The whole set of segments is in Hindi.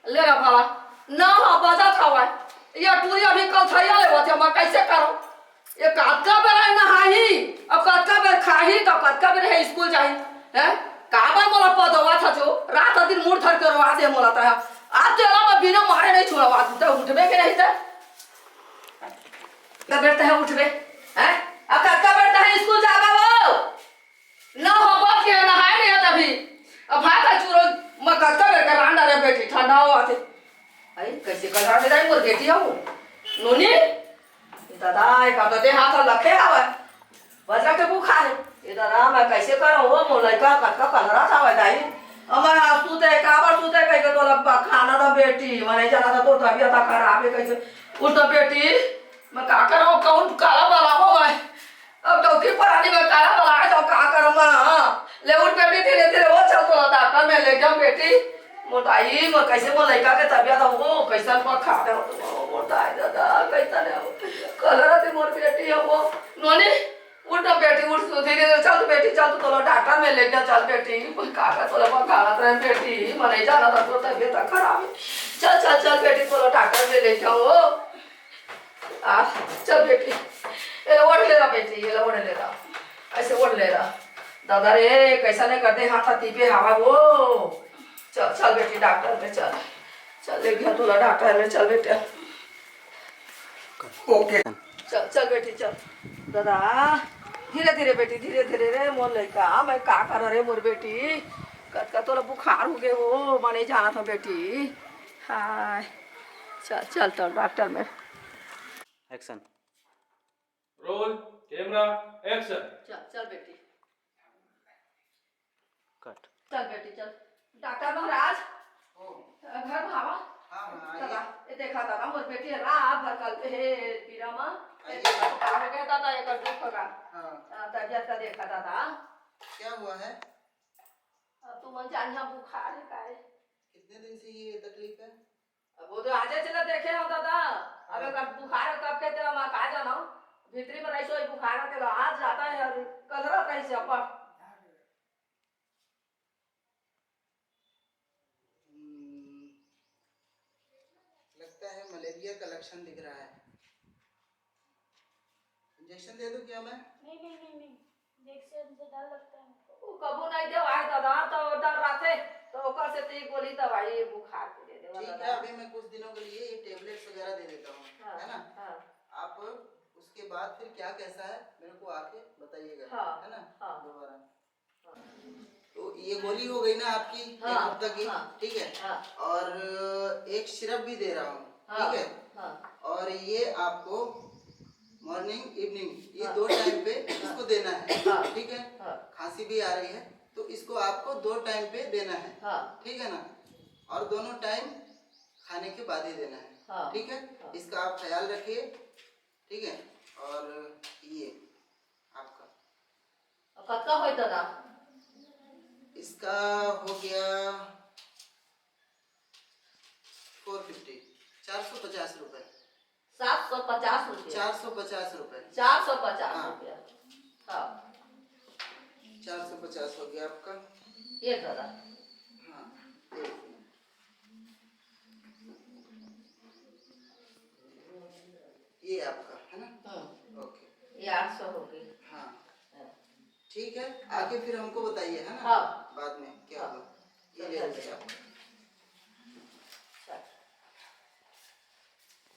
ले रहा भाला ना हाँ बजा था भाई ये टूरी अभी कल थैया ले बचे मैं कैसे करूं ये कतका बेर है ना हाही अब कतका बेर खाही तो कतका बेर है स्कूल जाही हैं काबर मोला पदवा था जो रात दिन मूड धर के रवा दे मोला ता आज तेरा मैं बिना मारे नहीं छोड़वा तो उठबे के नहीं था कब बेटा है उठबे हैं अब कतका बेटा है स्कूल जाबा वो ना हो बाप के नहाए नहीं तभी अब भाई का चूरो मैं कतका बेर का रांडा रे बेटी ठंडा हो आते आई कैसे कर रहा है मोर बेटी हो नोनी दादा एक तो दे हाथ लखे आवे बजरा के बुखा है ये दादा मैं कैसे करूं वो मोर लड़का कतका कलरा था दाई अमर सूते काबर सूते कह के तो लब्बा खाना था बेटी मने जाना था तो तबीयत खराब है कैसे उठ बेटी मैं का करूं कौन काला वाला हो गए अब डॉक्टर पर आने में काला वाला है तो का करूं मैं ले उठ बेटी धीरे धीरे वो चल तो डॉक्टर में ले जाओ बेटी मोटाई मैं कैसे वो लड़का के तबीयत हो कैसा पर खा दे मोटाई दादा कैसा ने कलरा थी मोर बेटी है वो नोनी उठ बेटी उठ धीरे धीरे चल बेटी चल तो डॉक्टर में ले जा चल बेटी काका तो खाना रहे बेटी मने जाना था तो तबीयत खराब है चल चल चल बेटी तो डॉक्टर में ले जाओ आ चल बेटी ये ओढ़ ले रहा बेटी ये ओढ़ ले रहा ऐसे ओढ़ ले रहा दादा रे कैसा नहीं करते हाथ तीपे हवा वो चल चल बेटी डॉक्टर में चल चल ले गया तुला डॉक्टर में चल बेटा ओके चल चल बेटी चल दादा धीरे धीरे बेटी धीरे धीरे रे मोर लड़का मैं का कर रे मोर बेटी कतका तोला बुखार हो गए वो मने जाना था बेटी हाय चल चल चल डॉक्टर में एक्शन रोल कैमरा एक्शन चल चल बेटी कट चल बेटी चल डॉक्टर महाराज घर भावा दादा ये देखा दादा मोर बेटी रात भर कल पे है पीरा मां का हो गया दादा एक दुख का तबियत का देखा दादा क्या हुआ है? अब तू मन जानिया बुखार है काहे कितने दिन से ये तकलीफ है? अब वो तो आजे चला देखे हो दादा अब एक बुखार कब के तेरा मां का जाना भीतरी में रही सो बुखार तेरा आज जाता है और कल रात रही से अपन लगता है मलेरिया का लक्षण दिख रहा है। इंजेक्शन दे दूं क्या मैं? नहीं इंजेक्शन से डर लगता है वो कबू नहीं दे आए दादा तो डर राते तो ओकर से ती गोली दवाई बुखार के दे दे ठीक है, अभी मैं कुछ दिनों के लिए ये टेबलेट्स वगैरह दे देता हूँ, है ना? आप उसके बाद फिर क्या कैसा है मेरे को आके बताइएगा, है ना? दोबारा तो ये गोली हो गई ना आपकी एक हफ्ता की, ठीक है? और एक सिरप भी दे रहा हूँ, ठीक है? और ये आपको मॉर्निंग इवनिंग ये 2 टाइम पे इसको देना है, ठीक है? खांसी भी आ रही है तो इसको आपको 2 टाइम पे देना है, ठीक है ना? और दोनों टाइम खाने के बाद ही देना है, ठीक है? इसका आप ख्याल रखिए, ठीक है? और ये आपका कतका होय दादा इसका हो गया 450 450 रुपए 750 रुपया 450 रुपए 450 रुपया हाँ 450 हो गया आपका ये दादा हाँ ये आपका है ना ओके ये 800 हो गई हाँ ठीक है आगे फिर हमको बताइए है ना बाद में क्या होगा ये ले लीजिए आप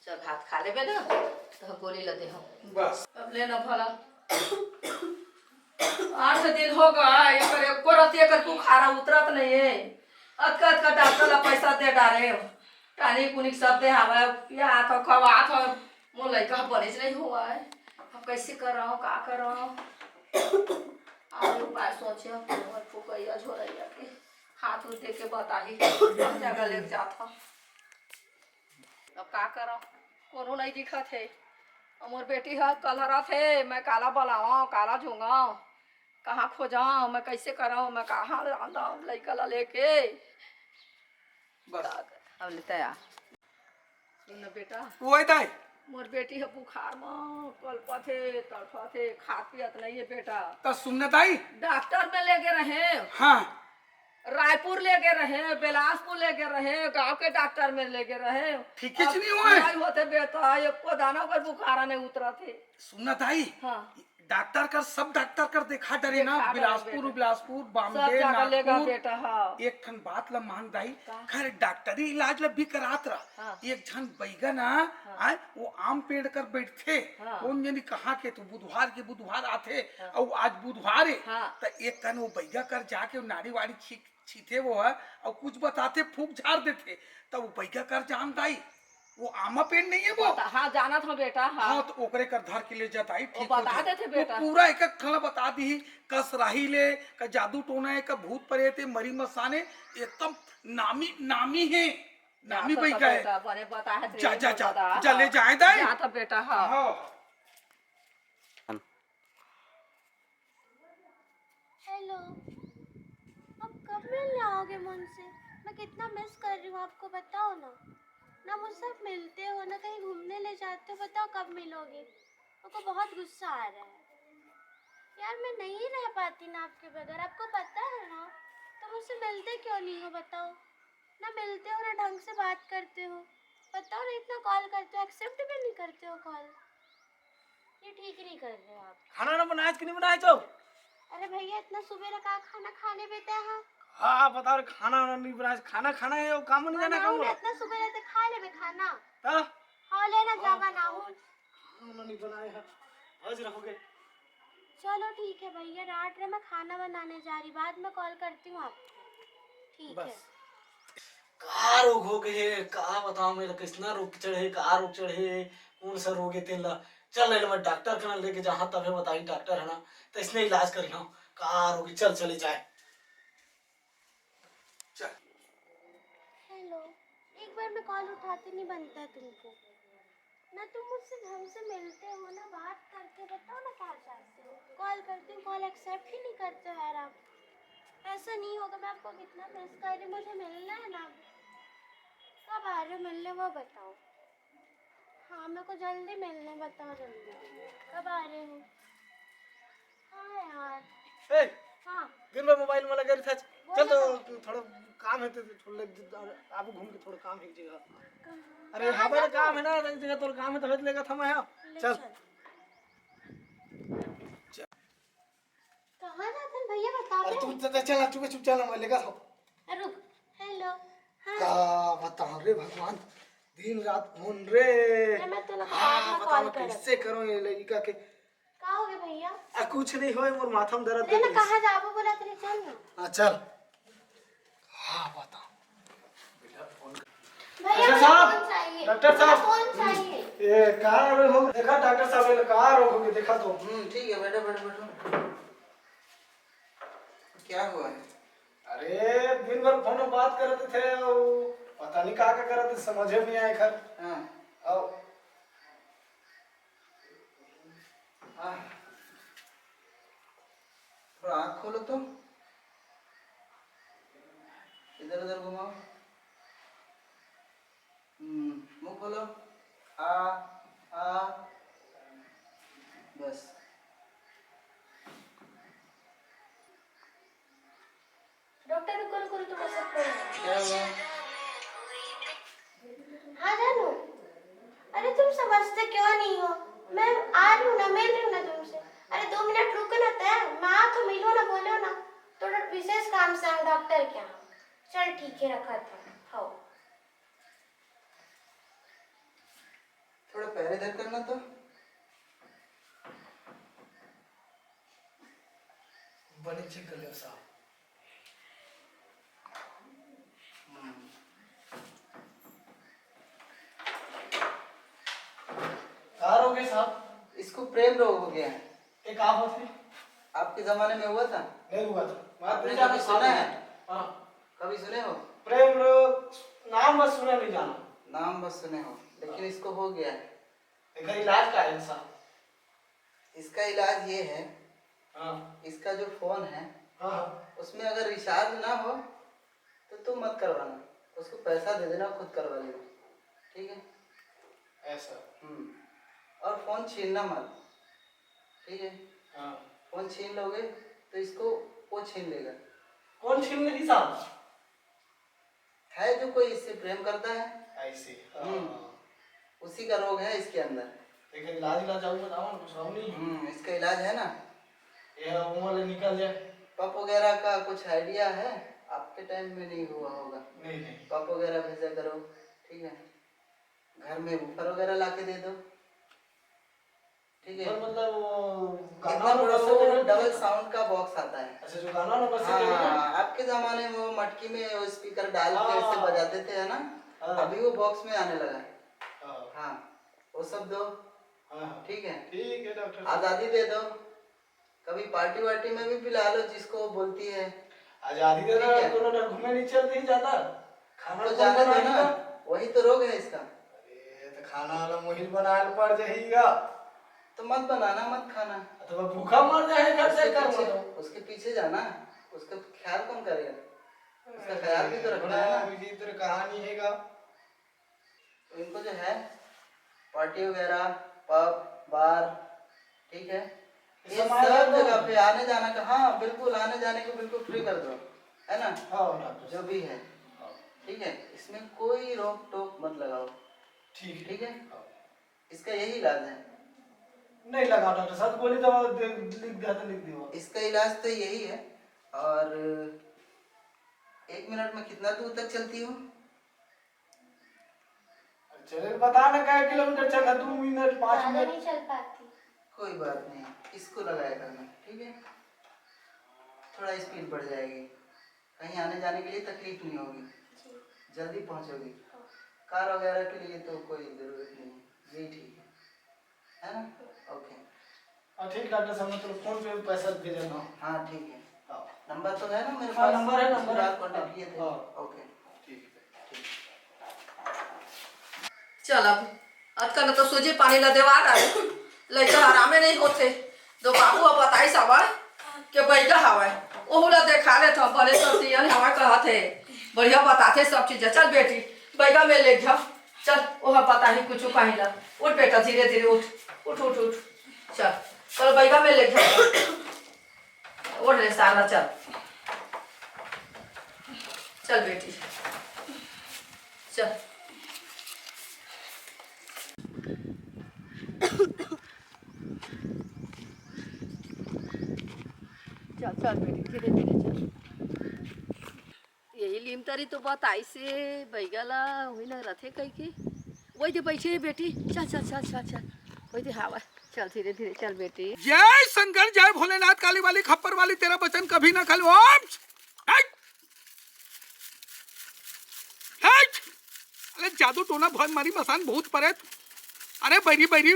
चल भात खा लेबे ना तो गोली लदे हम बस अब लेना भला 8 दिन हो गए एकर एको रति एकर बुखार उतरत नहीं है अतका डॉक्टर ला पैसा दे डारे टानी कुनिक सब दे हवा या तो खवा तो मोर लइका बनेज नहीं हुआ है अब कैसे कर रहा हूं का कर रहा हूं और उपाय सोचे और फुकैया झोरैया के हाथ उठ दे के बताही सब जगह ले जाता। अब का करो, कोनो नहीं दिखत है। मोर बेटी है कलहरा थे, मैं काला बलावा काला झूंगा, कहाँ खोजाऊं, मैं कैसे कराऊं, मैं कहाँ आंदाऊं लड़का ला लेके। बस अब लेते आ सुन बेटा, वो है मोर बेटी है बुखार में कल्पा थे तड़फा थे, खात पियत नहीं है बेटा। तो सुनने ताई। डॉक्टर में लेके रहे, हाँ रायपुर लेके रहे, बिलासपुर लेके रहे, गांव के डॉक्टर में लेके रहे, ठीक कुछ नहीं हुआ है। नहीं होते बेटा, एको दाना पर बुखारा नहीं उतरा थे। सुनना ताई, हाँ डॉक्टर कर सब डॉक्टर कर देखा डरे ना, देखा डरे बिलासपुर बेटा। बिलासपुर सब बॉम्बे जगह लेगा नागपुर। बेटा। हाँ एक ठन बात ला मान दाई, का? खैर डॉक्टरी इलाज ला भी करात रहा। हाँ। एक जन बैगन आए वो आम पेड़ कर बैठते, हाँ। कौन जनी कहा के तो बुधवार आते और आज बुधवार है। हाँ। तो एक ठन वो बैगा कर जाके नारी वाड़ी छीते वो है और कुछ बताते फूक झाड़ देते, तो वो बैगा कर जान दाई वो आमा पेड़ नहीं है वो। हाँ जाना था बेटा। हाँ, हाँ तो ओकरे कर धर के ले जाता ही ठीक बता हो देते जाए। बेटा। वो पूरा एक एक खला बता दी, कस राही ले का जादू टोना है का भूत परेते मरी मसाने एकदम नामी है, नामी जा भाई तो का है। बेटा, बने बता है जा जा जा बता, जा ले जाए दाई। जा तो बेटा। हाँ हाँ हेलो, आप कब मिलने आओगे मुझसे? मैं कितना मिस कर रही हूँ आपको, बताओ ना मुझसे आप मिलते हो ना कहीं घूमने ले जाते हो, बताओ कब मिलोगे? मुझको बहुत गुस्सा आ रहा है यार, मैं नहीं रह पाती ना आपके बगैर, आपको पता है ना। तो मुझसे मिलते क्यों नहीं हो बताओ? ना मिलते हो ना ढंग से बात करते हो, बताओ ना। इतना कॉल करते हो, एक्सेप्ट भी नहीं करते हो कॉल, ये ठीक नहीं कर रहे हो आप। खाना ना बनाए कि नहीं बनाए तो? अरे भैया इतना सुबह का खाना खाने बेटे हैं। हाँ बता रहे खाना नहीं बनाए, खाना खाना है वो काम नहीं जाना बनाऊं काम ना, इतना सुबह रहते खा ले बे खाना। हाँ हाँ लेना जा बनाऊं। नहीं बनाए हैं आज रहोगे। चलो ठीक है भैया, रात में मैं खाना बनाने जा रही, बाद में कॉल करती हूँ आपको, ठीक है? का रोग हो गए, का बताओ मेरा कितना रोग चढ़े, का रोग चढ़े, कौन सा रोग है तेला। चल ले मैं डॉक्टर के लेके जहाँ तब बताई डॉक्टर है ना, तो इसने इलाज करी हूँ का रोग। चल चले जाए। हेलो, एक बार मैं कॉल उठाते नहीं बनता तुमको ना, तुम मुझसे ढंग से मिलते हो ना, बात करके बताओ ना क्या चाहते हो। कॉल करती हूँ, कॉल एक्सेप्ट ही नहीं करते हो यार आप। ऐसा नहीं होगा, मैं आपको कितना मिस कर रही हूँ, मुझे मिलना है ना। कब आ रहे हो मिलने वो बताओ। हाँ मेरे को जल्दी मिलना, बताओ जल्दी कब आ रहे हो। हाँ यार। हाँ दिन में मोबाइल में लगे था। चल तो थोड़ा काम है, तो थोड़ा आप घूम के थोड़ा काम है एक जगह। अरे हाँ मेरा काम है ना एक जगह, तो काम है तो भेज लेगा था मैं। चल कहाँ जाते हैं भैया बताओ। अरे तू चल चुप चुप चल मैं लेगा था। रुक। हेलो। हाँ का बताओ रे भगवान, दिन रात फोन रे। मैं तो हाँ कॉल बताओ कर कैसे करूं ये लड़का के। का हो गया भैया? कुछ नहीं होए, मोर माथा में दर्द अरे ना है। कहाँ जाबो बोला तेरे, चल ना। हाँ चल। हाँ बताओ भैया डॉक्टर मुझे साहब, फोन चाहिए। डॉक्टर साहब। फोन चाहिए। ये कहाँ रोग हो देखा डॉक्टर साहब, ये कहाँ रोग हो गया देखा तो। ठीक है बैठो बैठो बैठो। क्या हुआ है? अरे दिन भर फोन में बात करते थे और पता नहीं कहाँ का करते थे, समझ में नहीं आया घर। हाँ आओ हाँ, थोड़ा आँख खोलो तो, इधर उधर घुमाओ। मुंह खोलो। आ बस। डॉक्टर रुको रुको रुको, सब करो। क्या हुआ? हाँ जानू, अरे तुम समझते क्यों नहीं हो? मैं आ रही हूँ ना, मिल रही हूँ ना तुमसे। अरे 2 मिनट रुको ना, तय मैं आ तो मिलो ना, बोलो ना। थोड़ा विशेष काम से हम डॉक्टर के यहाँ। चल ठीक है, रखा था। हाँ थोड़ा पैर इधर करना तो। बनी चेक कर लिया साहब। कहाँ रोग है साहब? इसको प्रेम रोग हो गया है। एक आप थे? आपके जमाने में हुआ था? नहीं हुआ था। आपने कभी सुना है? हाँ कभी सुने हो? प्रेम रोग नाम बस सुना, नहीं जाना। नाम बस सुने हो, लेकिन इसको हो गया है। इसका इलाज का है इंसान? इसका इलाज ये है, हाँ इसका जो फोन है हाँ उसमें अगर रिचार्ज ना हो तो तुम मत करवाना, उसको पैसा दे देना, खुद करवा लेना, ठीक है? ऐसा। और फोन छीनना मत, ठीक है? हाँ। फोन छीन लोगे तो इसको वो छीन लेगा। कौन छीन लेगी साहब? है जो कोई इससे प्रेम करता है, ऐसे। उसी का रोग है इसके अंदर। लेकिन इलाज बताओ ना, कुछ और नहीं। इसका इलाज है ना, ये उम्र निकल जाए। पप वगैरह का कुछ आइडिया है? आपके टाइम में नहीं हुआ होगा। नहीं नहीं। पप वगैरह भेजा करो, ठीक है? घर में वूफर वगैरह ला के दे दो, ठीक है? मतलब वो इतना बड़ा वो डबल साउंड का बॉक्स आता है। अच्छा, जो गाना ना बस हाँ, आपके जमाने में वो मटकी में वो स्पीकर डाल के ऐसे बजाते थे, है ना? अभी वो बॉक्स में आने लगा है। हाँ, वो सब दो, ठीक है? ठीक है डॉक्टर। आजादी दे दो, कभी पार्टी वार्टी में भी पिला लो जिसको बोलती है। आजादी दे दो, दोनों ना घूमने नहीं चलते ही ज्यादा। खाना तो तो जाने दो बनाएगा। ना, वही तो रोग है इसका। अरे तो खाना वाला मोहिल बनाए पड़ जाएगा। तो मत बनाना, मत खाना, तो भूखा मर जाए घर से कर उसके दो। पीछे, उसके पीछे जाना, उसका ख्याल कौन करेगा? उसका ख्याल भी तो रखना है ना। विचित्र कहानी हैगा। तो इनको जो है पार्टी वगैरह, पब, बार, ठीक है, ये सब जगह पे आने जाने का, हाँ बिल्कुल, आने जाने को बिल्कुल फ्री कर दो, है ना? जो भी है, ठीक है? इसमें कोई रोक टोक मत लगाओ, ठीक है? इसका यही इलाज है। नहीं लगा डॉक्टर साहब, गोली दवा लिख दिया तो लिख दिया। इसका इलाज तो यही है। और 1 मिनट में कितना दूर तक चलती हो? चले बता ना, क्या किलोमीटर चला? 2 मिनट 5 ज़्यादा मिनट। नहीं चल पाती। कोई बात नहीं, इसको लगाया करना, ठीक है? थोड़ा स्पीड बढ़ जाएगी, कहीं आने जाने के लिए तकलीफ नहीं होगी, जल्दी पहुंचोगी। कार वगैरह के लिए तो कोई ज़रूरत नहीं, यही ठीक है ना? ओके। ठीक डॉक्टर साहब, मैं तो फोन पे पैसा भेज देना। हाँ ठीक है, नंबर तो है ना मेरे हाँ, पास? नंबर है, नंबर है। कॉन्टेक्ट किए थे। हाँ। ओके, ठीक है। चल अब अतकन तो सूजी पानी ला देवा रहा लइका आरामे नहीं होते। तो बाबू अब बताई सब के बैठा हवा ओहू ला देखा ले तो बड़े सब दियन हवा कहत है बढ़िया बताते सब चीज। चल बेटी बैगा में ले जा, चल ओह पता ही कुछ कहीं ला। उठ बेटा, धीरे धीरे उठ उठ उठ उठ, चल चल बैगा में ले जा, उठ रे साला, चल चल बेटी चल। चल चल बेटी, धीरे धीरे चल। यही लीमतरी तो बताई से बैगला वही लग रहे कहीं की वही तो बैठे बेटी। चल चल चल चल चल वही तो हवा, चल धीरे धीरे चल बेटी। जय शंकर, जय भोलेनाथ, काली वाली खप्पर वाली, तेरा वचन कभी ना खल। ओम अरे जादू टोना भर मारी मसान बहुत परे। अरे बैरी बैरी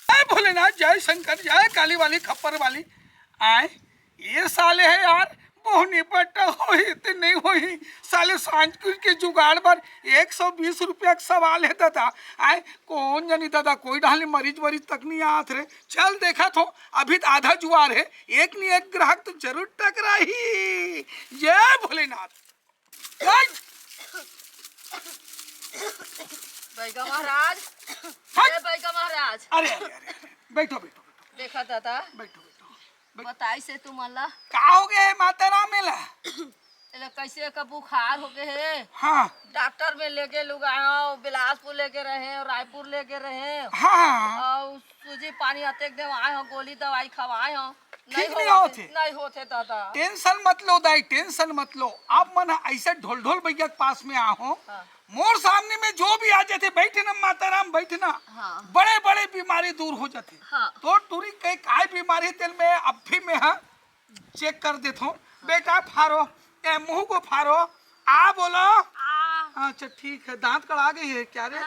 जय भोलेनाथ, जय शंकर, जय काली वाली खप्पर वाली। आए ये साले है यार, मोहनी पट्टा होई तो नहीं होई, साले सांझ के जुगाड़ पर 120 रुपया का सवाल है दादा। आए कौन जानी दादा, कोई डाले मरीज वरीज तक नहीं आत रे। चल देखा तो अभी तो आधा जुआर है, एक नहीं एक ग्राहक तो जरूर टकरा ही। जय भोलेनाथ। बैगा महाराज, बैगा महाराज, अरे अरे अरे बैठो बैठो देखा दादा बैठो बैठो। बताई से तुम अल्लाह का हो गए माता राम मेला? कैसे का बुखार हो गए है। हाँ डॉक्टर में लेके लोग आए, बिलासपुर लेके रहे और रायपुर लेके रहे हाँ और सूजी पानी अतेक दे आए हो, गोली दवाई खवाए हो, ठीक नहीं होते। नहीं होते दादा। टेंशन मत लो दाई, टेंशन मत लो। आप मन ऐसे ढोल ढोल भैया के पास में आहो, हाँ। मोर सामने में जो भी आ जाते, बैठे ना माता राम, बैठे ना। हाँ। बड़े बड़े बीमारी दूर हो जाते। हाँ। तो टूरी कई काय बीमारी तेल में अब भी मैं हाँ चेक कर देता हूँ। बेटा फारो, ए मुंह को फारो, आ बोलो। अच्छा ठीक है, दांत कड़ा गई है क्या रे?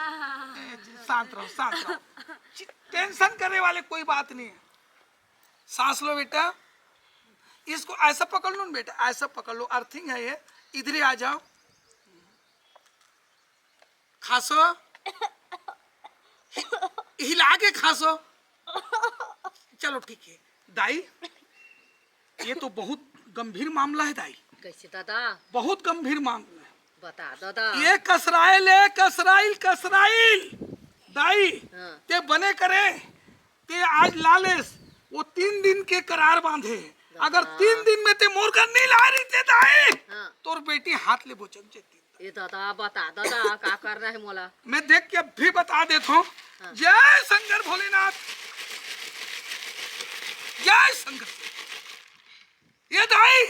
शांत रहो शांत रहो, टेंशन करने वाले कोई बात नहीं है। सांस लो बेटा, इसको ऐसा पकड़ लो ना बेटा, ऐसा पकड़ लो, अर्थिंग है ये। इधर ही आ जाओ, खासो, हिला के खासो। चलो ठीक है दाई, ये तो बहुत गंभीर मामला है दाई। कैसे दादा? बहुत गंभीर मामला है। बता दादा। ये कसराइल है, कसराइल कसराइल दाई। हाँ। ते बने करे ते आज लालेस वो 3 दिन के करार बांधे। अगर 3 दिन में ते मोर का नहीं ला रही थे दाई, हाँ। तोर बेटी हाथ ले बोचक जेती। ये दादा बता दादा का करना है मोला? मैं देख के भी बता देता हूँ। हाँ। जय शंकर भोलेनाथ, जय शंकर। ये दाई,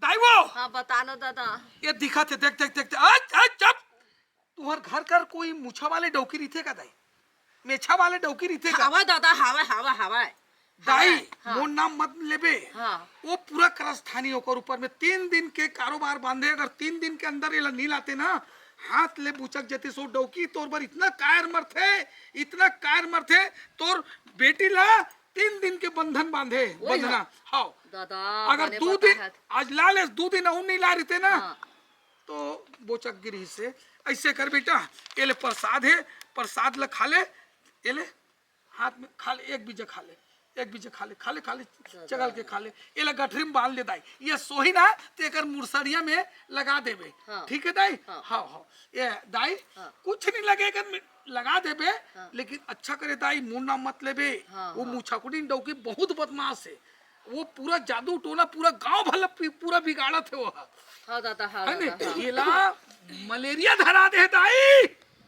दाई वो, हाँ बता ना दादा। ये दिखा थे, देख देख देख, आज आज जब तुम्हार घर कर कोई मुछा वाले डौकी रही थे का दाई, मेछा वाले डौकी रही थे का हवा दादा, हवा हवा हवा दाई। हाँ। मोर नाम मत लेबे। हाँ। वो पूरा कारस्थानी होकर ऊपर में 3 दिन के कारोबार बांधे। अगर 3 दिन के अंदर ये नहीं लाते ना, हाथ ले बुचक जेते सो डौकी। तोर पर इतना कायर मर थे, इतना कायर मर थे, तोर बेटी ला 3 दिन के बंधन बांधे, बंधना। हाँ दादा अगर बने 2 बता दिन है। आज ला ले, 2 दिन और नहीं ला रही थे ना, हाँ। तो बोचक गिरी से ऐसे कर बेटा। ये ले प्रसाद है, प्रसाद ला खा ले, ये ले हाथ में खा ले, एक बीजा खा ले, एक बीजा खा ले, खा ले खा ले, चगल के खा ले। ये ला गठरी में बांध ले दाई। ये सोही ना तो एक मुरसरिया में लगा देबे। हाँ। ठीक है दाई? हाँ। हाँ हाँ ये दाई, हाँ। कुछ नहीं लगेगा, लगा देबे। लेकिन अच्छा करे दाई, मुंह ना मत लेबे। हाँ, वो मुछाकुटी डौकी बहुत बदमाश है। वो पूरा जादू टोना पूरा गांव भला पूरा बिगाड़ा थे वो। हाँ दादा, हाँ है दादा, हाँ। ये ला मलेरिया धरा दे दाई।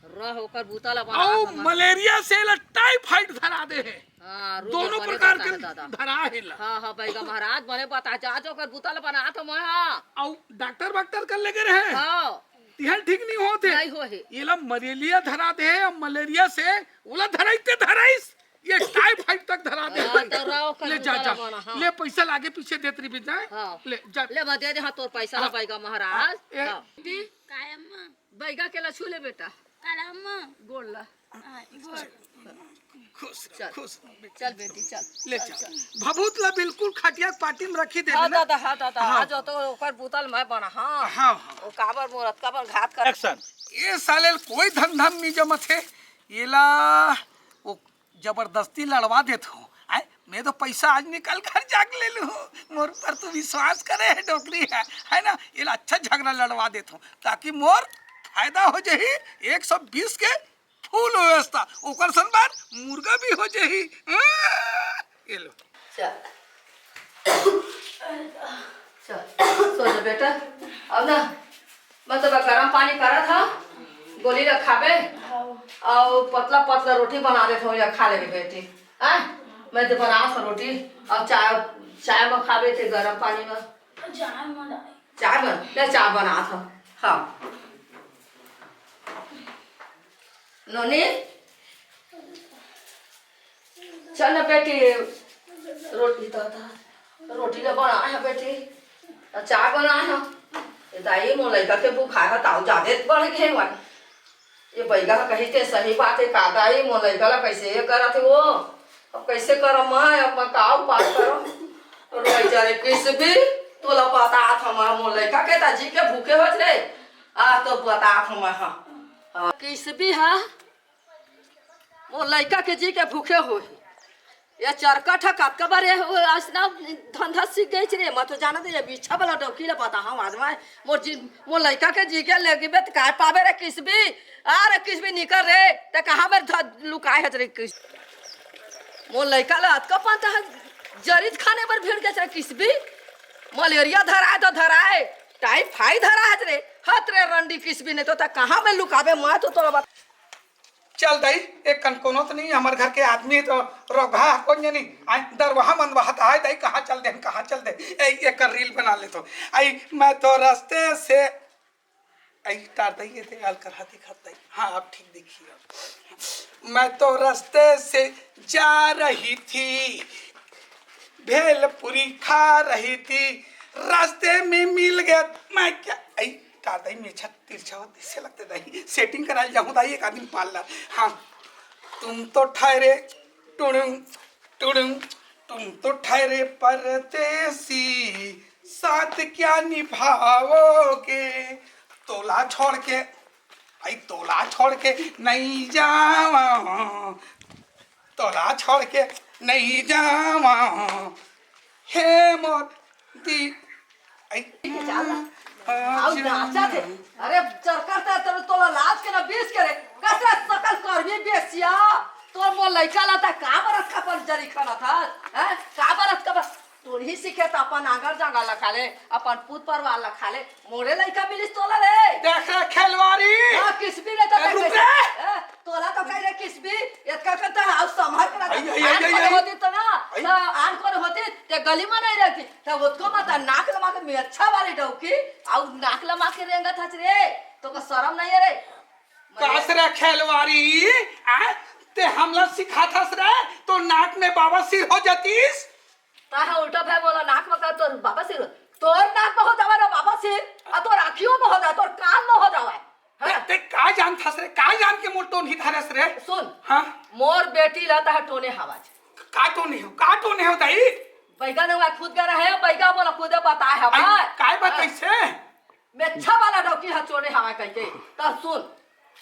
रह होकर बूताला और बना। मलेरिया से ला टाइफाइड धरा दे है। हाँ, रोज दोनों बने प्रकार बता के है दादा। धरा है ला। हाँ हाँ बैगा महाराज बने बता, जा जो कर बूताला बना तो मैं। हाँ और डॉक्टर वाक्टर कर लगे रहे, हाँ तिहल ठीक नहीं होते। नहीं हो है। ये ला मलेरिया धरा दे है, और मलेरिया से ओला धराइते धराइस, ये टाइफाइड तक धरा दे। हाँ, तो रहो कर ले जा बूताला जा, बना, हाँ। ले पैसा लागे पीछे देत रही जाए। हाँ। ले जा। ले मैं दे दे, हाँ तोर पैसा ला बैगा महाराज। ये- हाँ। बैगा के ला छू ले बेटा, गोड़ ला। खुश चल। खुश चल बेटी चल। ले जा। भभूत ला बिल्कुल खटिया पार्टी में रखी दे हाँ देना। दादा, हाँ दादा, हाँ। आज तो ओकर बूतल मैं बना। हाँ हाँ हाँ। वो काबर मोरत काबर घात कर। एक्शन। ये साले कोई धंधा नहीं जमत है। ये ला वो जबरदस्ती लड़वा देता हूँ। मैं तो पैसा आज निकल कर जाग ले लूँ, मोर पर तू विश्वास करे है डोकरी है ना। ये ला अच्छा झगड़ा लड़वा देता हूँ ताकि मोर फायदा हो जाही। 120 के फूल व्यवस्था ओकर संबार मुर्गा भी हो जाही। ये लो चल चल सो जा बेटा। अब ना मैं तो गरम पानी करा था, गोली रखाबे और पतला पतला रोटी बना देता हूँ, या खा ले बेटी। हाँ मैं तो बना था रोटी, और चाय चाय में खाबे थे गरम पानी में। चाय बन ले, चाय बना था। हाँ नोनी चल ना बेटी, रोटी तो रोटी तो बना है बेटी, चाय बना है। दाई मोर लड़का के भूखा है ताऊ ज्यादा बढ़ गए। ये बैगा कही थे सही बात है का दाई, मोर लड़का ला कैसे ये करा थे वो। अब कैसे करो मैं, अब मैं का उपाय करो। रोई जा रे किस भी तो ला पता था मैं, मोर लड़का के ताजी के भूखे हो थे आ तो बता था मैं। हाँ किस भी है मोर लड़का के जी के भूखे हो। ये चरकट है कब बार असना धंधा सीख गई रे। मैं तो जाना ये बिछा वाला डौकी ला पता हम आज मैं मोर जी मोर लड़का के जी के लगी बे का पावे रे किस भी। अरे किस भी निकल रे त कहां में लुकाए है रे किस। मोर लड़का ला का पता है जरित खाने पर भीड़ के किस भी। मलेरिया धराए तो धराए, टाइफाइड धरा है रे। हत रे रंडी किस भी नहीं तो कहां में लुकावे मैं तो तोरा। चल दाई, एक कनकोनो तो नहीं हमारे घर के आदमी तो रोगा कौन जानी दरवाहा मनवाता है। दाई कहाँ चल दे, कहाँ चल दे। एक रील बना ले तो आई मैं तो रास्ते से आई तार दाई ये थे आल कर हाथी खाता है। हाँ अब ठीक देखिए। मैं तो रास्ते से जा रही थी, भेलपुरी खा रही थी, रास्ते में मिल गया मैं क्या आई तार दाई में छत तिरछा से लगते दाई सेटिंग करा जाऊँ दाई एक आदमी पाल ला। हाँ तुम तो ठहरे टुड़ुंग टुड़ुंग तुम तो ठहरे परदेसी, साथ क्या निभाओगे? तोला छोड़ के, तोला छोड़ के नहीं जावा, तोला छोड़ के नहीं जावा, हे मोर दी आउ नाचा थे। अरे चरकर तर तोला लाज के ना बीस करे कसरा सकल करबी बेसिया तोर मो लइका लाता का बरस का पर जरी खाना था हैं का बरस का तोर ही सीखे त अपन आगर जांगा लखाले अपन पूत परवार लखाले मोरे लइका मिलिस तोला रे देख खेलवारी हां किसबी ने तो रुक कैसे रे। तोला तो कह रे किसबी इतना करता हाउ संभाल के आई। होती तो ना तो आन कर होती ते गली में नहीं रहती तो उसको मत नाक लगा के में अच्छा वाली डौकी आउ नाक लगा के रेंगा था रे तो का शर्म नहीं है रे कासरा खेलवारी आ ते हमला सिखाथस रे तो नाक में बाबा सिर हो जातीस। ताहा उल्टा भाई बोला नाक में का तोर बाबा सिर तोर नाक में हो जावे रे बाबा सिर आ तोर आँखियों में हो जावे तोर कान में हो जावे ते का जानथस रे का जान के मोर टोन ही धरस रे। सुन हां मोर बेटी लाता है टोने हवाज का टोन है ताई बैगा ने खुद गा रहा है बैगा बोला खुदे बताए हवा काय बताइसे मेच्छा वाला डॉक्टर हा चोने हवा कह के त सुन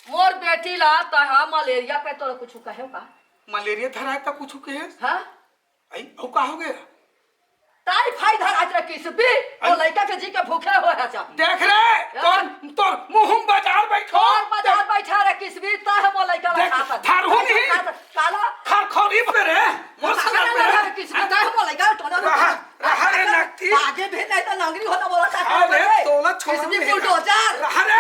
मोर बेटी ला त हा मलेरिया पे तो कुछ कहे का मलेरिया धरा तो कुछ के हां आई औ का हो गया टाइफाइड धरा रे किस भी वो लड़का के जी के भूखे हो है सब देख रे तोर मुंह बाजार बैठो और बाजार बैठा रे किस भी त है वो लड़का ला खाता थारू नहीं काला खरखरी पे रे वो साला रे किस भी त है वो लड़का टोना रहा रे नक्ति आगे भी नहीं तो नंगरी होता बोला था अरे तोला छोड़ किस भी बुलडोजर रहा रे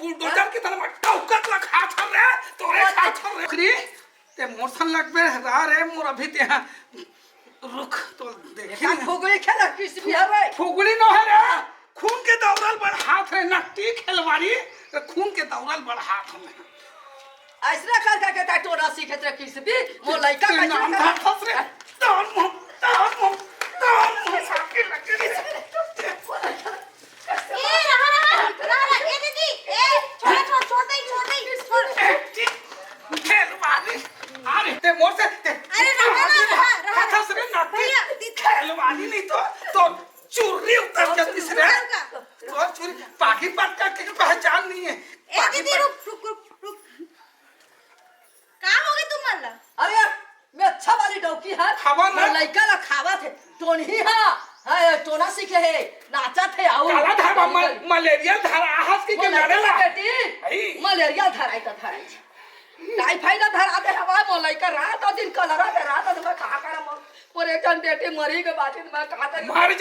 बुलडोजर की तरह टौकत लखा छ रे तोरे खा छ रे खरी ते मोरसन लगबे रहा रे मोर अभी ते रुक तो देखी फुगड़ी खेला किस भी है रे फुगड़ी न है रे खून के दौड़ल बड़ हाथ रे नक्ति खेलवारी खून के दौड़ल बड़ हाथ में ऐसा कर के ता टोना सीखत रे किस भी वो लड़का का नाम था फस रे तान साके लगे ए रहा ए दीदी ए छोड़ दे खेलवारी अरे ते मोर से अरे रहा फस रे नक्ति खेलवारी नहीं तो चुर्री उतर जाती से रे तो चुर्री पाकी बात का की पहचान नहीं है ए दीदी रुक काम हो गई तुम मल्ला अरे मैं अच्छा वाली डौकी है खावा ना लड़का ला खावा थे टोनी हां टोना सीखे है नाचा थे आओ काला धारा मलेरिया धारा आहस की के लड़ेला बेटी मलेरिया धराई त धराई टाइफाइड धरा दे हवा मोलाई का रात दिन कलरा दे रात में खा कर और एक जन बेटी मरी के बाद में कहा कर मर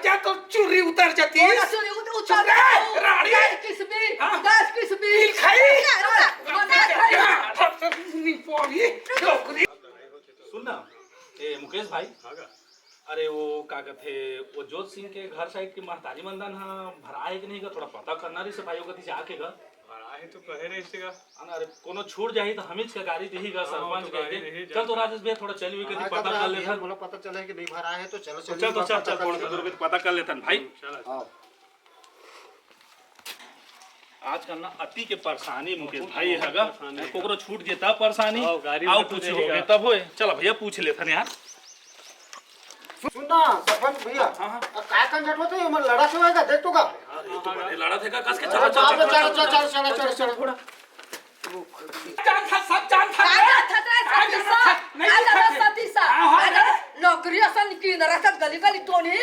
जा तो चुर्री उतर जाती है चुरी उतर रानी किस भी गैस किस भी खाई मना नी पोरी डोकरी सुन ना ए मुकेश भाई अरे वो का कहते वो जोत सिंह के घर साइड की महतारी मंदन हां भरा है कि नहीं का थोड़ा पता करना रही सफाई को किसी आके का भरा है तो कहे रहे इसका अरे कोनो छूट जाही तो हमिज के गाड़ी देहीगा सरपंच के चल तो राजेश भैया थोड़ा चल भी कभी पता कर लेथन बोला पता चले कि नहीं भरा है तो चलो चल पता कर लेथन भाई आजकल ना अति के परेशानी मुकेश भाई हैगा कोकरो छूट जेता परेशानी आओ कुछ हो गए तब होए चल भैया पूछ लेथन यार सुनना सरपंच भैया काय कंजट होते हमर लड़ा से होएगा देख तो का लड़ा थे का कस के चल जान था सब जान था नौकरी असन की नरसत गली गली टोनी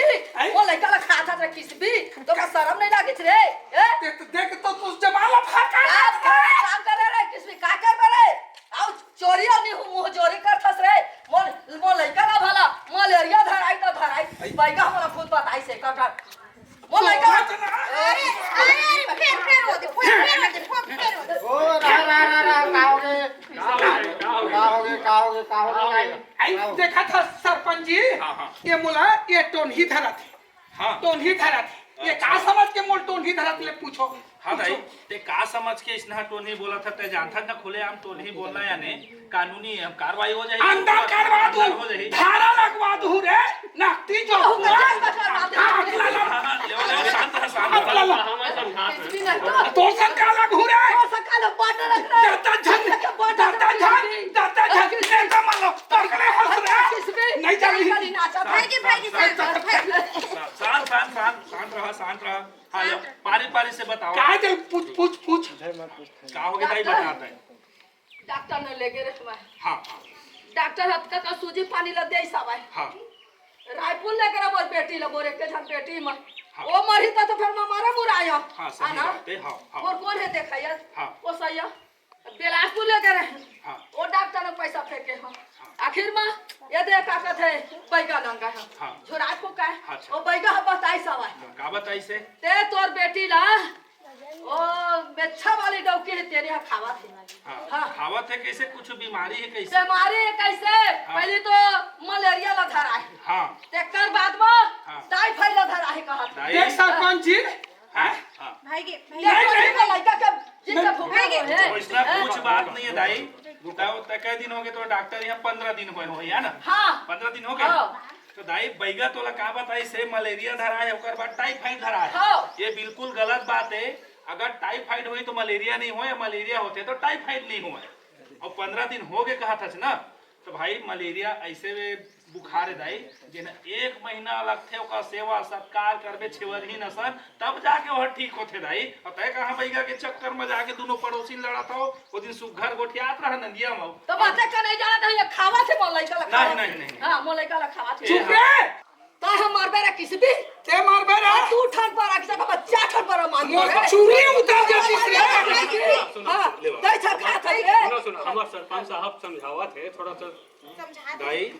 वो लड़का ला खाता था किस भी तो का शर्म नहीं लागित रे देख तो तू जमाला फाका काम कर रे किस भी का कर रे आओ चोरी और नहीं मुंह चोरी कर थस रे मो लड़का ला भला मलेरिया धराई तो धराई बैगा हमरा खुद बताई से का वो लड़का अरे फिर हो दे फिर हो दे ओ रहा का होगे आई देखा था सरपंच जी ये मुला ये टोन ही धरा थे टोन ही धरा थे ये का समझ के मोल टोन ही धरा थे पूछो हाँ भाई ते का समझ के इसने टोन ही बोला था ते जानता ना खुले आम टोन ही बोलना या नहीं कानूनी कार्रवाई हो जाएगी अंदर करवा दूं धारा लगवा दूं रे नक्ति जो तो संका लगू रे दाता झन का मालो पकड़े हंस रे नहीं चल शांत रहा। हाँ लो पारी पारी से बताओ क्या है पूछ पूछ पूछ क्या हो गया भाई बताता है। डॉक्टर ने लेके रे मैं हाँ हाँ डॉक्टर हत्का का सूजी पानी ल दे सवाई हाँ रायपुर लेकर अब बेटी ल बोरे के जन बेटी में हाँ। ओ मरी तो फिर मारा मुराया हाँ सही बात है। हाँ हाँ और कौन है देखा हाँ। वो सही है बिलासपुर लेकर हाँ। वो डॉक्टर ने पैसा फेंके हम आखिर में ये देख का थे बैगा लंगा है हाँ। झुरात को का है अच्छा। वो बैगा बताई सवाई का बताई से ते तोर बेटी ला ओ बेच्छा वाली डौकी है तेरे यहाँ खावा थी हाँ खावत है कैसे कुछ बीमारी है कैसे बीमारी है कैसे पहले तो मलेरिया ला धरा है हाँ तेकर बाद में टाइफाइड ला धरा है कहा था देख सरपंच जी हाँ हाँ नहीं लड़का के जिसका भूखा है तो इसमें कुछ बात नहीं है दाई बताओ तक दिन हो गए तो डॉक्टर यहाँ 15 दिन हुए हो या ना हाँ 15 दिन हो गए तो दाई बैगा तोला का बताई से मलेरिया धरा है ओकर बाद टाइफाइड धरा है हाँ। ये बिल्कुल गलत बात है। अगर टाइफाइड हुई तो मलेरिया नहीं हो या मलेरिया होते तो टाइफाइड नहीं हुआ और 15 दिन हो गए कहा था ना तो भाई मलेरिया ऐसे बुखार दाई जिन 1 महीना लगते ओका सेवा सत्कार करबे छेवर ही नसन तब जाके वह ठीक होते दाई। और तय कहाँ बैगा के चक्कर में जाके दोनों पड़ोसी लड़ा था वो दिन सुघर गोठियात रहा नंदिया में तो बातें का नहीं जाना था ये खावा थे मोलाई का खावा नहीं। हां मोलाई का खावा थे चुप रे तो हम मार बेरा किसी भी ते मार बेरा तू ठन पर आ किसी का बच्चा ठन पर मार मोर चूरी उतार दे तीसरे हां दई छा खा था रे सुनो हमार सरपंच साहब समझावत है थोड़ा सा दाई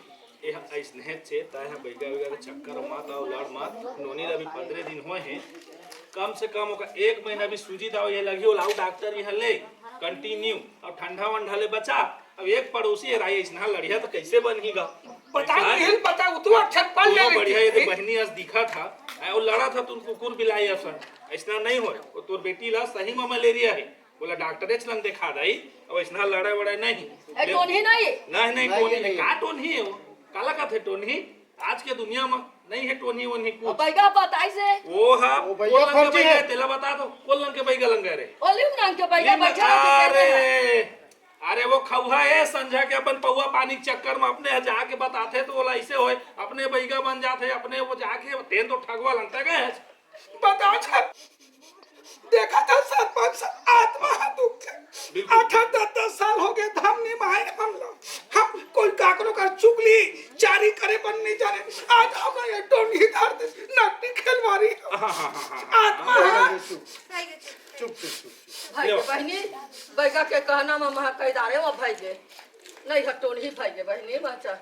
ये ऐसने छे ताय है बैगा बैगा के चक्कर मात और लड़ मात नोनी अभी 15 दिन हुए हैं कम से कम ओका 1 महीना भी सूजी दाव ये लगी लाऊ डॉक्टर यहाँ ले कंटिन्यू और ठंडा वंडा ले बचा। अब एक पड़ोसी है राई ऐसना लड़िया तो कैसे बनेगा बता हिल बता तू अक्षर पढ़ ले बढ़िया ये तो बहनी आज दिखा था और लड़ा था तुम कुकुर बिलाई असर ऐसना नहीं हो वो तोर बेटी ला सही में मलेरिया है बोला डॉक्टर चलन दिखा दाई और ऐसना लड़ा वड़ा नहीं ए टोन ही नहीं टोनी का टोनी है वो काला का थे टोनी आज के दुनिया में नहीं है टोनी वोनी कुछ बैगा बताई से वो हाँ वो बैगा फर्जी है। तेला बता दो कोल लंग के बैगा लंगा रे ओलिम नाम के बैगा बैठा अरे अरे वो खौहा है संझा के अपन पौवा पानी के चक्कर में अपने जाके बताते तो बोला ऐसे होए अपने बैगा बन जाते अपने वो जाके तेन तो ठगवा लगता गए बताओ छा देखा था सरपंच आत्मा दुख है 8-10 साल हो गए हम नहीं माए हम लोग हम कोई काकरो का चुगली जारी करे बन नहीं जाने आज हम ये टोनी धार दे नकटी खेलवारी आत्मा है चुप भाई बहनी बैगा के कहना में महा कैदारे वो भाई जे नहीं हटोन ही भाई जे बहनी बच्चा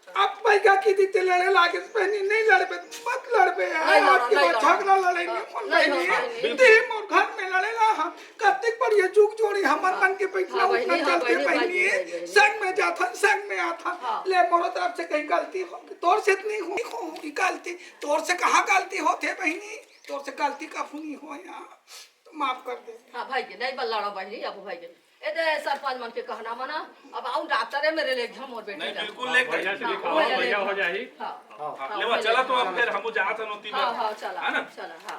अब बैगा की दीते लड़े लागे पहनी नहीं लड़बे मत लड़बे यार आपके बाद झगड़ा लड़ेंगे मन ते मोर घर में लड़ेला हम कत्तिक पर ये जुग जोड़ी हमर मन के पैसा उतना चलते पहनी संग में जाथन संग में आथन ले मोर तरफ से कहीं गलती हो तोर से नहीं होगी गलती तोर से कहां गलती होते बहनी तोर से गलती कफुनी हो यहां तो माफ कर दे। हां भाई के नहीं बल लड़ो बहनी अब भाई के ए दे सरपंच मन के कहना मना अब आऊं डॉक्टर है मेरे ले झम और बेटी नहीं बिल्कुल ले बढ़िया से दिखाओ बढ़िया हो जाही हां ले चला तो अब फिर हम जात नोती हां चला है ना चला हां